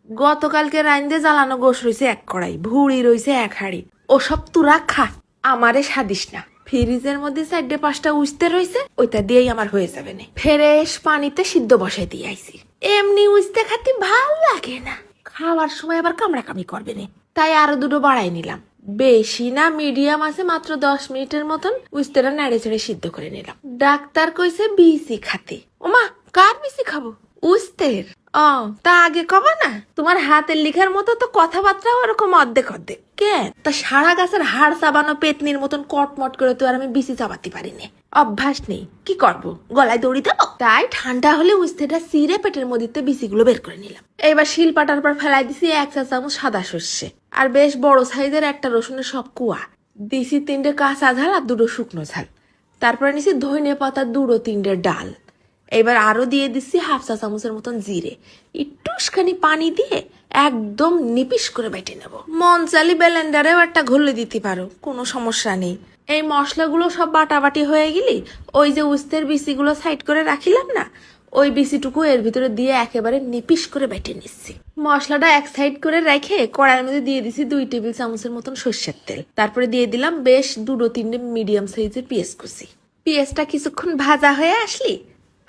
গতকালকে রাইন্দে জ্বালানো গোশ রইছে এক কড়াই, ভুড়ি রইছে এক হাড়ি। ওসব তুরা খা, আমারে সাদিস না। ফ্রিজের মধ্যে 4-5টা উস্তে রইছে, ওইটা দিয়েই আমার হয়ে যাবে না। ফ্রেশ পানিতে সিদ্ধ বসাই দিয়ে আইছি। এমনি উস্তে খাতে ভাল লাগে না, খাওয়ার সময় আবার কামড়াকামি করবে না, তাই আরো দুটো বাড়াই নিলাম। বেশি না, মিডিয়াম আছে, মাত্র 10 মিনিটের মতন উস্তেটা নেড়ে চেড়ে সিদ্ধ করে নিলাম। ডাক্তার কইছে বিসি খাতে। ওমা, কার বিসি খাবো? উস্তের। ও, তা আগে কবা না? তোমার হাতের লিখার মতো তো কথাবার্তাও এরকম অর্ধেক অর্ধেক। কেন তা সারা গাছের হাড় চাবানো পেতনির মতন কটমট করে তো আর আমি বিসি চাবাতে পারি না, অভ্যাস নেই। কি করব, গলায় দড়ি দেবো? তাই ঠান্ডা হলে উস্তেটা চিরে পেটের মধ্যে বিসিগুলো বের করে নিলাম। এবার শিলপাটার পর ফেলাই দিছি 1 চা চামচ সাদা সর্ষে, আর বেশ বড় সাইজের একটা রসুনের সব কুয়া দিছি, 3টে কাঁচা ঝাল আর 2টো শুকনো ঝাল। তারপরে নিছি ধনে পাতা 2-3টে ডাল। এবার আরো দিয়ে দিচ্ছি 1/2 চা চামচের মতন জিরে, একটুখানি পানি দিয়ে একদম নিপিস করে বেটে নেব। মন চালি ব্লেন্ডারেও একটা ঘুরলে দিতে পারো, কোনো সমস্যা নেই। এই মশলাগুলো সব বাটাবাটি হয়ে গেলি ওই যে উস্তের বিচিগুলো সাইড করে রাখিলাম না, ওই বিচিটুকু এর ভিতরে দিয়ে একেবারে নিপিস করে বেটে নিচ্ছি। মশলাটা এক সাইড করে রেখে কড়াইয়ের মধ্যে দিয়ে দিছি 2 টেবিল চামচের মতন সর্ষের তেল। তারপরে দিয়ে দিলাম বেশ 2-3টে মিডিয়াম সাইজের পেঁয়াজ কুচি। পেঁয়াজটা কিছুক্ষণ ভাজা হয়ে আসলি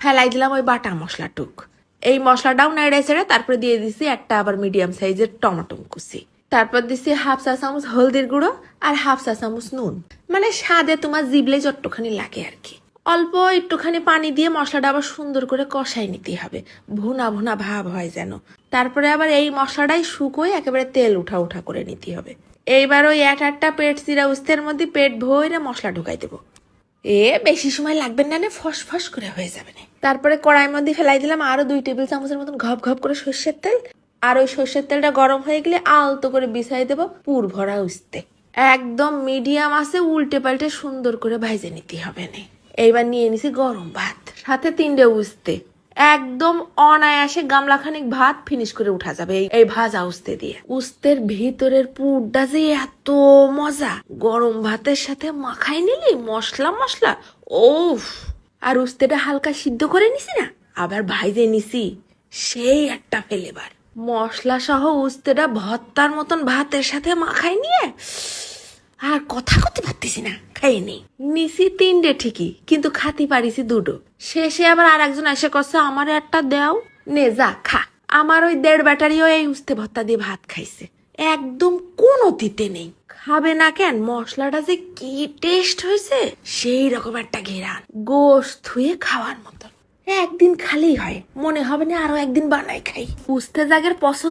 ফেলাই দিলাম ওই বাটা মশলাটুক। এই মশলাটাও নেড়ে ছেড়ে তারপরে দিয়ে দিছি একটা আবার মিডিয়াম সাইজের টমেটো কুচি। তারপর দিছি 1/2 চা চামচ হলদির গুঁড়ো আর 1/2 চা চামচ নুন, মানে স্বাদে তোমার জিবলে যতখানি লাগে আর কি। অল্প একটুখানি পানি দিয়ে মশলাটা আবার সুন্দর করে কষাই নিতে হবে, ভুনা ভুনা ভাব হয় যেন। তারপরে আবার এই মশলাটাই শুকোয় একেবারে তেল উঠা উঠা করে নিতে হবে। এইবার ওই একটা পেট চিরা উস্তের মধ্যে পেট ভরে মশলা ঢুকাই দেবো। বেশি সময় লাগবে না, ফসফস করে হয়ে যাবে না। তারপরে কড়াইয়ের মধ্যে ফেলাই দিলাম আরো 2 টেবিল চামচের মতন ঘপ ঘপ করে সর্ষের তেল, আর ওই সর্ষের তেলটা গরম হয়ে গেলে আলতো করে বিছাই দেবো পুর ভরা উস্তে। একদম মিডিয়াম আছে, উল্টে পাল্টে সুন্দর করে ভাইজে নিতে হবে না। এইবার নিয়ে নিছি গরম ভাত, সাথে 3টে উস্তে। একদম অনায়াসে গামলাখানিক ভাত ফিনিশ করে উঠা যাবে এই ভাজা উস্তে দিয়ে। উস্তের ভিতরের পুরটা যে এত মজা, গরম ভাতের সাথে মাখাই নিলি মশলা মশলা, ওফ। আর উস্তেটা হালকা সিদ্ধ করে নিছি না, আবার ভাইজে নিছি, সেই একটা ফ্লেভার। মশলা সহ উস্তেটা ভর্তার মতন ভাতের সাথে মাখাই নিয়ে আর কথা করতে পারতেছি না, খাইয়ে নেই। নিছি 3টে ঠিকই, কিন্তু খাতি পারিছি 2টো। শেষে আবার আর একজন এসে করছে আমার একটা দেও, নে যা খা। আমার ওই 1.5 ব্যাটারিও এই উস্তে ভর্তা দিয়ে ভাত খাইছে, একদম কোনো দিতে নেই। খাবে না কেন? মশলাটা যে কি টেস্ট হয়েছে, সেই রকম একটা ঘেরান, গোশত ধুয়ে খাওয়ার মতন। একদিন খালি হয়, মনে হবে না আরো একদিন বানাই খাই। উস্তে জাগের পছন্দ